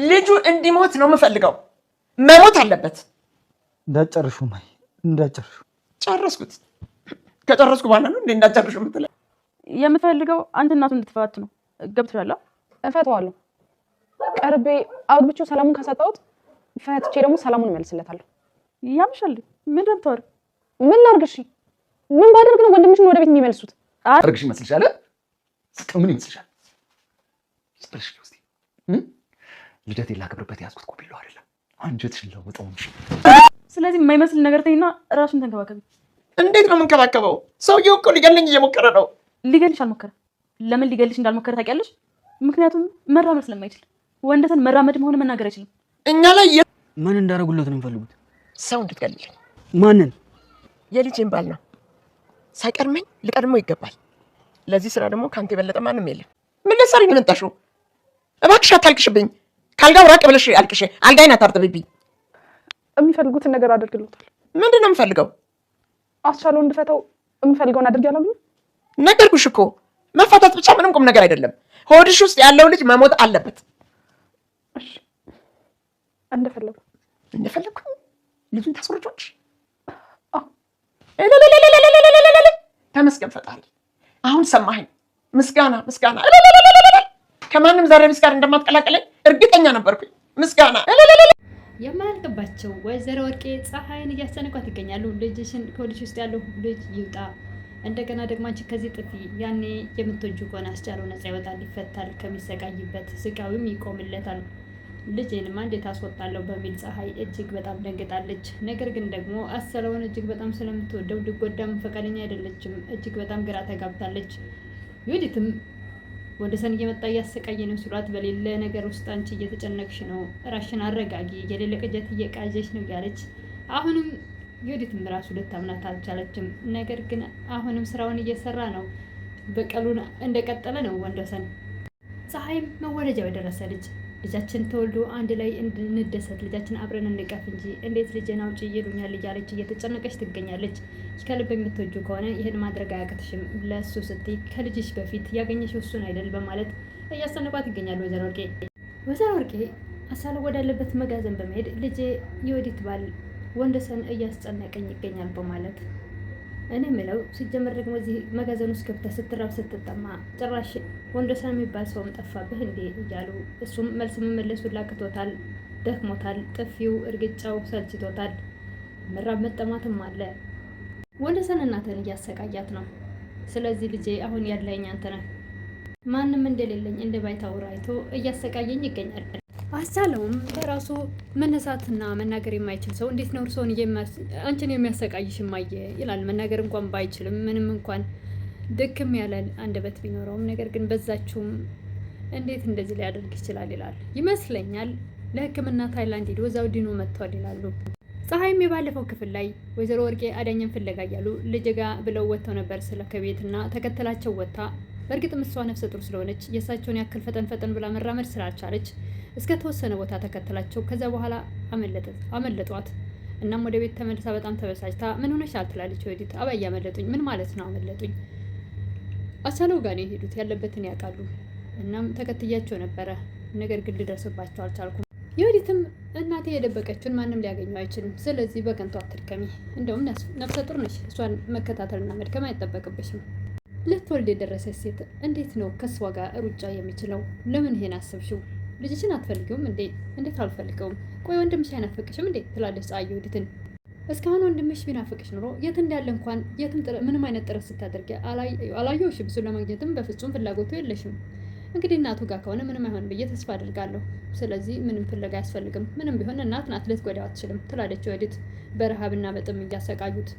ልጁ እንዲሞት ነው የምፈልገው። መሞት አለበት። እንዳጨርሹ ማይ እንዳጨርሹ። ጨረስኩት። ከጨረስኩ በኋላ ነው እንዴ እንዳጨርሹ የምትለው? የምፈልገው አንተ እናቱ እንድትፈታት ነው። ገብቶሻል? እፈታዋለሁ። ቀርቤ አውጥቼው ሰላሙን ካሳጣሁት ፈትቼ ደግሞ ሰላሙን እመልስለታለሁ። ያምሻል። ምንድን ነው የምታወሪው? ምን ላድርግ? እሺ ምን ባደርግ ነው ወንድምሽን ወደ ቤት የሚመልሱት? አድርግሽ ይመስልሻል? ምን ይመስልሻል? ስጥልሽ ውስጥ ልደት ላክብርበት ያዝኩት እኮ ቢለው አይደለም አንጀትሽ ለውጠው እንጂ። ስለዚህ የማይመስል ነገር ተይና ራስሽን ተንከባከቢ። እንዴት ነው የምንከባከበው? ሰውዬው እኮ ሊገለኝ እየሞከረ ነው። ሊገልሽ አልሞከረ። ለምን ሊገልሽ እንዳልሞከረ ታውቂያለሽ? ምክንያቱም መራመድ ስለማይችል። ወንደሰን መራመድም ሆነ መናገር አይችልም። እኛ ላይ ምን እንዳደረጉለት ነው የሚፈልጉት? ሰው እንድትገልልኝ። ማንን? የልጄን ባል ነው። ሳይቀድመኝ ልቀድመው ይገባል። ለዚህ ስራ ደግሞ ከአንተ የበለጠ ማንም የለም። ምን ልትሰሪ ነው የመጣሽው? እባክሽ አታልቅሽብኝ። ካልጋው ራቅ ብለሽ አልቅሽ። አልጋዬን አታርጥብብኝ። የሚፈልጉትን ነገር አድርግልዎታል። ምንድን ነው የምፈልገው? አስቻለው እንድፈታው የምፈልገውን አድርግ ያላሉኝ። ነገርኩሽ እኮ መፋታት ብቻ ምንም ቁም ነገር አይደለም። ሆድሽ ውስጥ ያለው ልጅ መሞት አለበት። እሺ እንደፈለጉ ልጁን ታስወርጆች። ተመስገን ፈጣሪ። አሁን ሰማኸኝ? ምስጋና ምስጋና። ከማንም ዛሬ ምስጋና እንደማትቀላቀለኝ እርግጠኛ ነበርኩኝ። ምስጋና የማያልቅባቸው ወይዘሮ ወርቄ ፀሐይን እያስጨነቋት ይገኛሉ። ልጅሽን ከወልጅሽ ውስጥ ያለው ልጅ ይውጣ፣ እንደገና ደግሞ አንቺ ከዚህ ጥፊ፣ ያኔ የምትወጁ ከሆነ አስቻለው ነፃ ይወጣል፣ ይፈታል፣ ከሚሰቃይበት ስቃዊም ይቆምለታል። ልጄንማ እንዴት አስወጣለሁ በሚል ፀሐይ እጅግ በጣም ደንግጣለች። ነገር ግን ደግሞ አስቻለውን እጅግ በጣም ስለምትወደው ሊጎዳም ፈቃደኛ አይደለችም። እጅግ በጣም ግራ ተጋብታለች። ዩዲትም ወንደሰን እየመጣ እያሰቃየ ነው ሲሏት በሌለ ነገር ውስጥ አንቺ እየተጨነቅሽ ነው፣ ራሽን አረጋጊ፣ የሌለ ቅጀት እየቃዠሽ ነው ያለች። አሁንም ዩዲትም ራሱ ልታምናት አልቻለችም። ነገር ግን አሁንም ስራውን እየሰራ ነው። በቀሉን እንደቀጠለ ነው ወንደሰን። ፀሐይም መወለጃው የደረሰ ልጃችን ተወልዶ አንድ ላይ እንድንደሰት፣ ልጃችን አብረን እንቀፍ እንጂ እንዴት ልጄን አውጪ ይሉኛል እያለች እየተጨነቀች ትገኛለች። ከልብ የምትወጁ ከሆነ ይህን ማድረግ አያቅትሽም፣ ለእሱ ስትይ ከልጅሽ በፊት ያገኘሽው እሱን አይደል በማለት እያስጨነቋት ይገኛሉ ወይዘሮ ወርቄ አስቻለው ወዳለበት መጋዘን በመሄድ ልጄ የወዲት ባል ወንደሰን እያስጨነቀኝ ይገኛል በማለት እኔ ምለው ሲጀመር ደግሞ እዚህ መጋዘን ውስጥ ገብተህ ስትራብ ስትጠማ ጭራሽ ወንደሰን የሚባል ሰውም ጠፋብህ እንዴ እያሉ እሱም መልስ መመለሱ ላቅቶታል፣ ደክሞታል፣ ጥፊው እርግጫው ሰልችቶታል፣ መራብ መጠማትም አለ። ወንደሰን እናትን እያሰቃያት ነው። ስለዚህ ልጄ አሁን ያለኝ አንተ ነህ፣ ማንም እንደሌለኝ እንደ ባይታውር አይቶ እያሰቃየኝ ይገኛል። አስቻለውም በራሱ መነሳትና መናገር የማይችል ሰው እንዴት ነው እርሶን አንቺን የሚያሰቃይሽ ማየ ይላል። መናገር እንኳን ባይችልም ምንም እንኳን ድክም ያለ አንደበት ቢኖረውም ነገር ግን በዛችሁም እንዴት እንደዚህ ሊያደርግ ይችላል ይላል። ይመስለኛል ለሕክምና ታይላንድ ሄዶ እዛው ድኖ መጥቷል ይላሉ። ፀሐይም የባለፈው ክፍል ላይ ወይዘሮ ወርቄ አዳኝን ፍለጋ እያሉ ልጅ ጋ ብለው ወጥተው ነበር ስለ ከቤትና ተከተላቸው ወጥታ። በእርግጥም እሷ ነፍሰ ጡር ስለሆነች የእሳቸውን ያክል ፈጠን ብላ መራመድ ስላልቻለች እስከ ተወሰነ ቦታ ተከተላቸው። ከዛ በኋላ አመለጧት። እናም ወደ ቤት ተመልሳ በጣም ተበሳጭታ ምን ሆነሻል ትላለች ወዲት። አባዬ አመለጡኝ። ምን ማለት ነው አመለጡኝ? አስቻለው ጋር ነው የሄዱት፣ ያለበትን ያውቃሉ። እናም ተከትያቸው ነበረ፣ ነገር ግን ልደርስባቸው አልቻልኩም። የወዲትም እናቴ የደበቀችውን ማንም ሊያገኘው አይችልም፣ ስለዚህ በከንቱ አትድከሚ። እንደውም ነፍሰ ጡር ነሽ፣ እሷን መከታተልና መድከም አይጠበቅብሽም። ልትወልድ የደረሰች ሴት እንዴት ነው ከእሷ ጋር ሩጫ የሚችለው? ለምን ይሄን አስብሽው? ልጅሽን አትፈልጊውም እንዴ? እንዴት አልፈልገውም? ቆይ ወንድምሽ አይናፍቅሽም እንዴ? ትላለች ፀሐይ ወዲትን። እስካሁን ወንድምሽ ቢናፍቅሽ ኑሮ የት እንዳለ እንኳን ምንም አይነት ጥረት ስታደርጊ አላየሁሽም። እሱን ለማግኘትም በፍጹም ፍላጎቱ የለሽም። እንግዲህ እናቱ ጋር ከሆነ ምንም አይሆን ብዬ ተስፋ አድርጋለሁ። ስለዚህ ምንም ፍለጋ አያስፈልግም። ምንም ቢሆን እናት ናት፣ ልትጎዳው አትችልም ትላለች ወዲት። በረሃብና በጥም እያሰቃዩት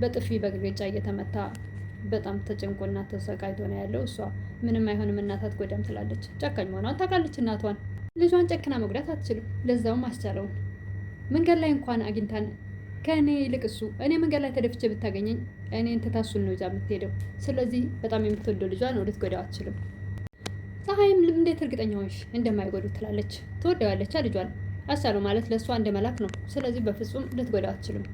በጥፊ በግርጫ እየተመታ በጣም ተጨንቆና ተሰቃይቶ ነው ያለው። እሷ ምንም አይሆንም እናት አትጎዳም ትላለች። ጨካኝ መሆኗን ታውቃለች። እናቷን ልጇን ጨክና መጉዳት አትችልም። ለዛውም አስቻለውን መንገድ ላይ እንኳን አግኝታን ከእኔ ይልቅ እኔ መንገድ ላይ ተደፍቼ ብታገኘኝ እኔን ትታሱን ነው ይዛ የምትሄደው። ስለዚህ በጣም የምትወደው ልጇን ልትጎዳው አትችልም። ፀሐይም እንዴት እርግጠኛ ሆንሽ እንደማይጎዱ ትላለች። ትወደዋለች ልጇን። አስቻለው ማለት ለእሷ እንደ መላክ ነው። ስለዚህ በፍጹም ልትጎዳው አትችልም።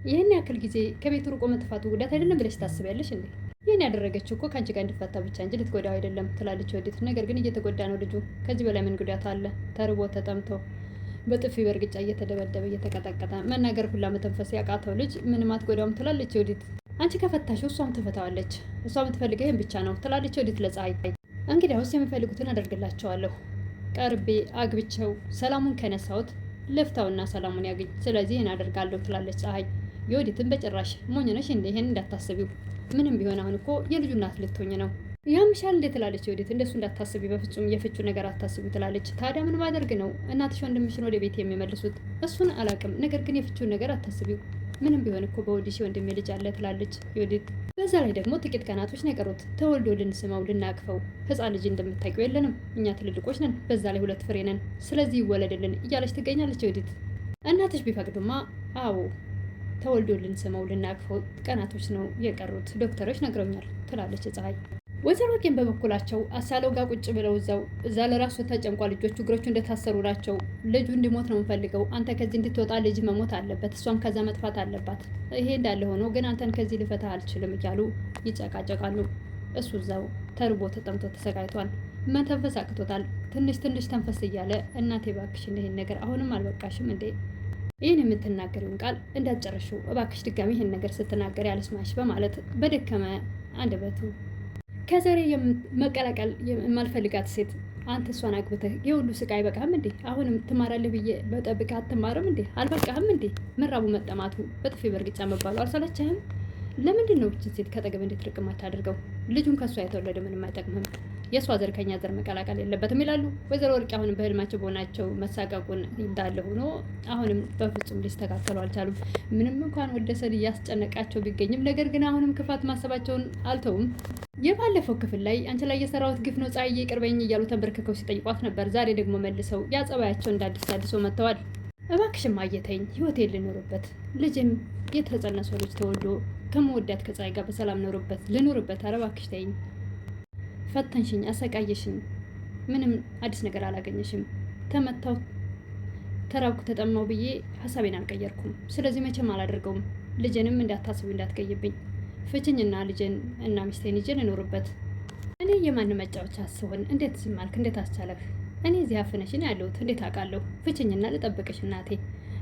ይህን ያክል ጊዜ ከቤት ርቆ መጥፋቱ ጉዳት አይደለም ብለሽ ታስቢያለሽ እንዴ? ይህን ያደረገችው እኮ ከአንቺ ጋር እንዲፈታ ብቻ እንጂ ልትጎዳው አይደለም ትላለች የወዲት። ነገር ግን እየተጎዳ ነው ልጁ። ከዚህ በላይ ምን ጉዳት አለ? ተርቦ ተጠምቶ በጥፊ በእርግጫ እየተደበደበ እየተቀጠቀጠ መናገር ሁላ መተንፈስ ያቃተው ልጅ ምንም አትጎዳውም ትላለች የወዲት። አንቺ ከፈታሽው እሷም ትፈታዋለች። እሷ የምትፈልገው ይህን ብቻ ነው ትላለች የወዲት ለፀሐይ። እንግዲያውስ የሚፈልጉትን አደርግላቸዋለሁ። ቀርቤ አግብቸው ሰላሙን ከነሳሁት ለፍታውና ሰላሙን ያገኝ። ስለዚህ ይህን አደርጋለሁ ትላለች ፀሐይ። የወዲትን በጭራሽ ሞኝ ነሽ እንደ ይሄን እንዳታስቢው። ምንም ቢሆን አሁን እኮ የልጁ እናት ልትሆኝ ነው። ያምሻል እንዴ ትላለች የወዲት። እንደሱ እንዳታስቢ በፍጹም የፍቹ ነገር አታስቢ ትላለች። ታዲያ ምን ማደርግ ነው እናትሽ ወንድምሽን ወደ ቤት የሚመልሱት? እሱን አላውቅም፣ ነገር ግን የፍቹን ነገር አታስቢው። ምንም ቢሆን እኮ በወዲሽ ወንድሜ ልጅ አለ ትላለች የወዲት። በዛ ላይ ደግሞ ጥቂት ቀናቶች ነው የቀሩት። ተወልዶ ልንስመው ልናቅፈው። ህፃን ልጅ እንደምታውቂው የለንም እኛ ትልልቆች ነን፣ በዛ ላይ 2 ፍሬ ነን። ስለዚህ ይወለድልን እያለች ትገኛለች የወዲት። እናትሽ ቢፈቅዱማ አዎ ተወልዶ ልንስመው ልናቅፈው ቀናቶች ነው የቀሩት፣ ዶክተሮች ነግረውኛል ትላለች ፀሐይ። ወይዘሮ ወርቄን በበኩላቸው አሳለው ጋር ቁጭ ብለው እዛ ለራሱ ተጨንቋ ልጆቹ እግሮቹ እንደታሰሩ ናቸው። ልጁ እንዲሞት ነው የምፈልገው። አንተ ከዚህ እንድትወጣ ልጅ መሞት አለበት፣ እሷም ከዛ መጥፋት አለባት። ይሄ እንዳለ ሆኖ ግን አንተን ከዚህ ልፈታ አልችልም እያሉ ይጨቃጨቃሉ። እሱ እዛው ተርቦ ተጠምቶ ተሰቃይቷል። መተንፈስ አቅቶታል። ትንሽ ተንፈስ እያለ እናቴ እባክሽ ይህን ነገር አሁንም አልበቃሽም እንዴ? ይህን የምትናገሪውን ቃል እንዳትጨርሺው እባክሽ፣ ድጋሚ ይህን ነገር ስትናገሪ አልስማሽ በማለት በደከመ አንደበቱ ከዛሬ መቀላቀል የማልፈልጋት ሴት አንተ እሷን አግብተህ የሁሉ ስቃይ አይበቃህም እንዴ? አሁንም ትማራለህ ብዬ በጠብቅህ አትማርም እንዴ? አልበቃህም እንዴ? መራቡ መጠማቱ በጥፊ በእርግጫ መባሉ አልሰለችህም? ለምንድን ነው እችን ሴት ከጠገብ እንድትርቅ ማታደርገው? ልጁን ከእሷ የተወለደ ምንም አይጠቅምም። የእሷ ዘር ከኛ ዘር መቀላቀል የለበትም ይላሉ ወይዘሮ ወርቄ። አሁንም በህልማቸው በሆናቸው መሳቀቁን እንዳለ ሆኖ አሁንም በፍጹም ሊስተካከሉ አልቻሉም። ምንም እንኳን ወደሰን እያስጨነቃቸው ቢገኝም ነገር ግን አሁንም ክፋት ማሰባቸውን አልተውም። የባለፈው ክፍል ላይ አንቺ ላይ የሰራሁት ግፍ ነው ፀሐዬ ቅርበኝ እያሉ ተንበርክከው ሲጠይቋት ነበር። ዛሬ ደግሞ መልሰው ያጸባያቸው እንዳዲስ መጥተዋል። እባክሽም አየተኝ ህይወቴን ልኖርበት፣ ልጅም የተጸነሰው ልጅ ተወልዶ ከመወዳት ከፀሐይ ጋር በሰላም ልኖርበት። ኧረ እባክሽ ተይኝ። ፈተንሽኝ፣ አሰቃየሽኝ፣ ምንም አዲስ ነገር አላገኘሽም። ተመታው፣ ተራብኩ፣ ተጠማው ብዬ ሀሳቤን አልቀየርኩም። ስለዚህ መቼም አላደርገውም። ልጅንም እንዳታስቢ እንዳትቀይብኝ። ፍችኝና ልጅን እና ሚስቴን ይዤ ልኖርበት። እኔ የማን መጫወቻ ስሆን እንዴት ዝም አልክ? እንዴት አስቻለህ? እኔ እዚህ አፍነሽን ያለሁት እንዴት አውቃለሁ? ፍችኝና ልጠብቅሽ እናቴ።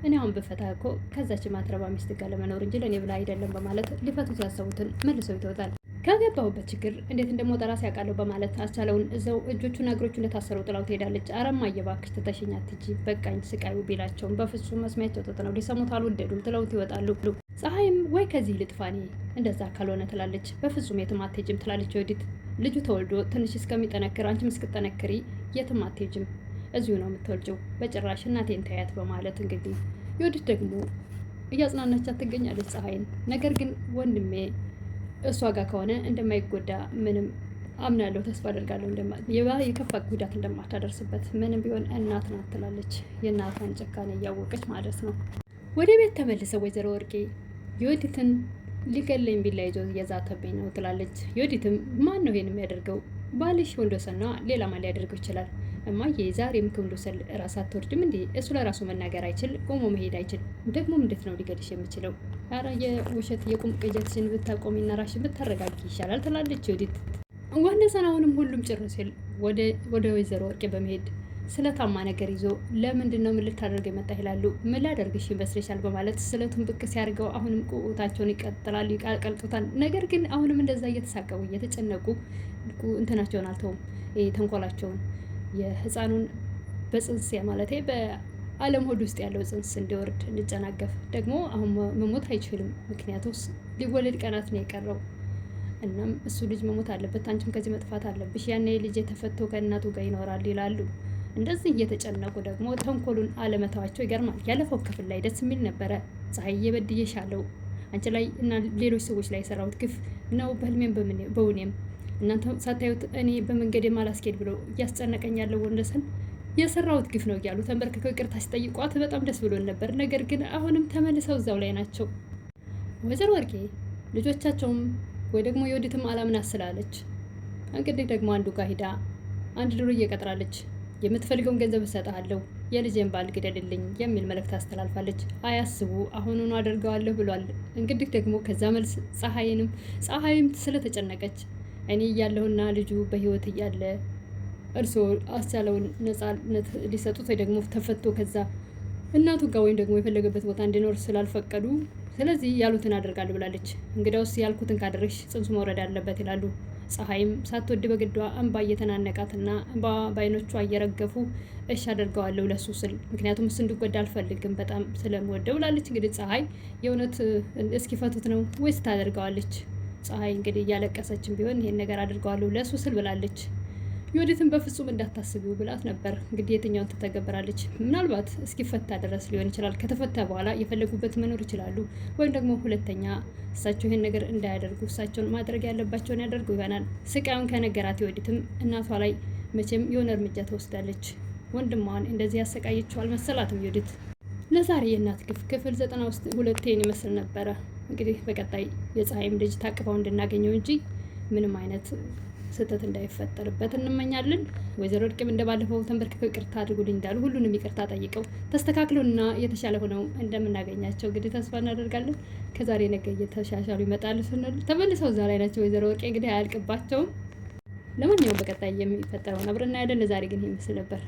እኔ አሁን ብፈታ እኮ ከዛች ማትረባ ሚስት ጋር ለመኖር እንጂ ለእኔ ብላ አይደለም በማለት ሊፈቱት ያሰቡትን መልሰው ይተውታል። ከገባሁበት ችግር እንዴት እንደምወጣ ራሴ ያውቃለሁ በማለት አስቻለውን እዛው እጆቹና እግሮቹ እንደታሰሩ ጥላው ትሄዳለች። አረማ እባክሽ ትተሽኝ አትሂጂ፣ በቃኝ ስቃዩ ቢላቸውም በፍጹም መስሚያቸው ጥጥ ነው፣ ሊሰሙት አልወደዱም። ጥለውት ይወጣሉ። ፀሐይም ወይ ከዚህ ልጥፋኔ እንደዛ ካልሆነ ትላለች። በፍጹም የትም አትሄጂም ትላለች የወዲት። ልጁ ተወልዶ ትንሽ እስከሚጠነክር አንቺም እስክጠነክሪ የትም አትሄጂም፣ እዚሁ ነው የምትወልጂው፣ በጭራሽ እናቴን ተያት በማለት እንግዲህ የወዲት ደግሞ እያጽናናቻት ትገኛለች ፀሐይን። ነገር ግን ወንድሜ እሷ ጋር ከሆነ እንደማይጎዳ ምንም አምናለሁ፣ ተስፋ አደርጋለሁ የከፋ ጉዳት እንደማታደርስበት። ምንም ቢሆን እናት ናት ትላለች። የእናቷን ጭካኔ እያወቀች ማለት ነው። ወደ ቤት ተመልሰው ወይዘሮ ወርቄ የወዲትን ሊገለኝ ቢላ ይዞ እየዛተብኝ ነው ትላለች። የወዲትም ማን ነው ይሄን የሚያደርገው? ባልሽ ወንዶሰን ነው፣ ሌላ ማን ሊያደርገው ይችላል? እማዬ ዛሬም ከወንዶሰን ራስ አትወርድም እንዴ? እሱ ለራሱ መናገር አይችል፣ ቆሞ መሄድ አይችል፣ ደግሞ እንዴት ነው ሊገልሽ የሚችለው? ኧረ የውሸት የቁም ቅዠትሽን ብታቆሚና ራስሽን ብታረጋጊ ይሻላል ትላለች የወዲት። ወንዶሰን አሁንም ሁሉም ጭር ሲል ወደ ወይዘሮ ወርቄ በመሄድ ስለታማ ነገር ይዞ ለምንድን ነው ምን ልታደርግ የመጣ ይላሉ። ምን ላደርግሽ ይመስልሻል በማለት ስለቱን ብቅ ሲያደርገው አሁንም ቁጣቸውን ይቀጥላሉ፣ ይቀልጡታል። ነገር ግን አሁንም እንደዛ እየተሳቀቡ እየተጨነቁ እንትናቸውን አልተውም፣ ተንኮላቸውን የህፃኑን በጽንስ ማለቴ በአለም ሆድ ውስጥ ያለው ጽንስ እንዲወርድ እንዲጨናገፍ ደግሞ አሁን መሞት አይችልም፣ ምክንያቱም ሊወለድ ቀናት ነው የቀረው። እናም እሱ ልጅ መሞት አለበት፣ አንቺም ከዚህ መጥፋት አለብሽ፣ ያኔ ልጅ የተፈቶ ከእናቱ ጋር ይኖራል ይላሉ። እንደዚህ እየተጨነቁ ደግሞ ተንኮሉን አለመተዋቸው ይገርማል። ያለፈው ክፍል ላይ ደስ የሚል ነበረ። ፀሐይ በድዬሻለሁ፣ አንቺ ላይ እና ሌሎች ሰዎች ላይ የሰራሁት ግፍ ነው፣ በህልሜም በውኔም እናንተ ሳታዩት እኔ በመንገድ የማላስኬድ ብሎ እያስጨነቀኝ ያለው ወንዶሰን የሰራሁት ግፍ ነው እያሉ ተንበርክከው ይቅርታ ሲጠይቋት በጣም ደስ ብሎን ነበር። ነገር ግን አሁንም ተመልሰው እዛው ላይ ናቸው። ወይዘሮ ወርቄ ልጆቻቸውም ወይ ደግሞ የወዲትም አላምና ስላለች እንግዲህ ደግሞ አንዱ ጋር ሂዳ አንድ ዱርዬ እየቀጥራለች። የምትፈልገውን ገንዘብ እሰጥሃለሁ፣ የልጄን ባል ግደልልኝ የሚል መልእክት አስተላልፋለች። አያስቡ አሁኑኑ አደርገዋለሁ ብሏል። እንግዲህ ደግሞ ከዛ መልስ ፀሐይም ስለተጨነቀች እኔ እያለሁና ልጁ በህይወት እያለ እርስዎ አስቻለውን ነፃነት ሊሰጡት ወይ ደግሞ ተፈቶ ከዛ እናቱ ጋር ወይም ደግሞ የፈለገበት ቦታ እንዲኖር ስላልፈቀዱ ስለዚህ ያሉትን አደርጋለሁ ብላለች። እንግዲያውስ ያልኩትን ካደረግሽ ጽንሱ መውረድ አለበት ይላሉ። ፀሐይም ሳትወድ በግዷ እንባ እየተናነቃትና እንባ በአይኖቿ እየረገፉ እሺ አደርገዋለሁ ለሱ ስል ምክንያቱም እሱ እንዲጎዳ አልፈልግም በጣም ስለምወደው ብላለች። እንግዲህ ፀሐይ የእውነት እስኪፈቱት ነው ወይስ ታደርገዋለች? ፀሐይ እንግዲህ እያለቀሰችን ቢሆን ይሄን ነገር አድርገዋለሁ ለሱ ስል ብላለች። ዮዲትን በፍጹም እንዳታስቢው ብላት ነበር። እንግዲህ የትኛውን ትተገብራለች? ምናልባት እስኪፈታ ድረስ ሊሆን ይችላል። ከተፈታ በኋላ የፈለጉበት መኖር ይችላሉ። ወይም ደግሞ ሁለተኛ እሳቸው ይሄን ነገር እንዳያደርጉ እሳቸውን ማድረግ ያለባቸውን ያደርጉ ይሆናል። ስቃዩን ከነገራት ዮዲትም እናቷ ላይ መቼም የሆነ እርምጃ ትወስዳለች። ወንድሟን እንደዚህ ያሰቃየችው አልመሰላትም ዮዲት። ለዛሬ የእናት ግፍ ክፍል 92 ይመስል ነበረ። እንግዲህ በቀጣይ የፀሐይም ልጅ ታቅፈው እንድናገኘው እንጂ ምንም አይነት ስህተት እንዳይፈጠርበት እንመኛለን። ወይዘሮ ወርቅም እንደባለፈው ተንበርክከው ይቅርታ አድርጉልኝ እንዳሉ ሁሉንም ይቅርታ ጠይቀው ተስተካክለውና የተሻለ ሆነው እንደምናገኛቸው እንግዲህ ተስፋ እናደርጋለን። ከዛሬ ነገ እየተሻሻሉ ይመጣሉ ስንል ተመልሰው እዛ ላይ ናቸው። ወይዘሮ ወርቄ እንግዲህ አያልቅባቸውም። ለማንኛውም በቀጣይ የሚፈጠረውን አብረን እናያለን። ለዛሬ ግን ይህ ምስል ነበር።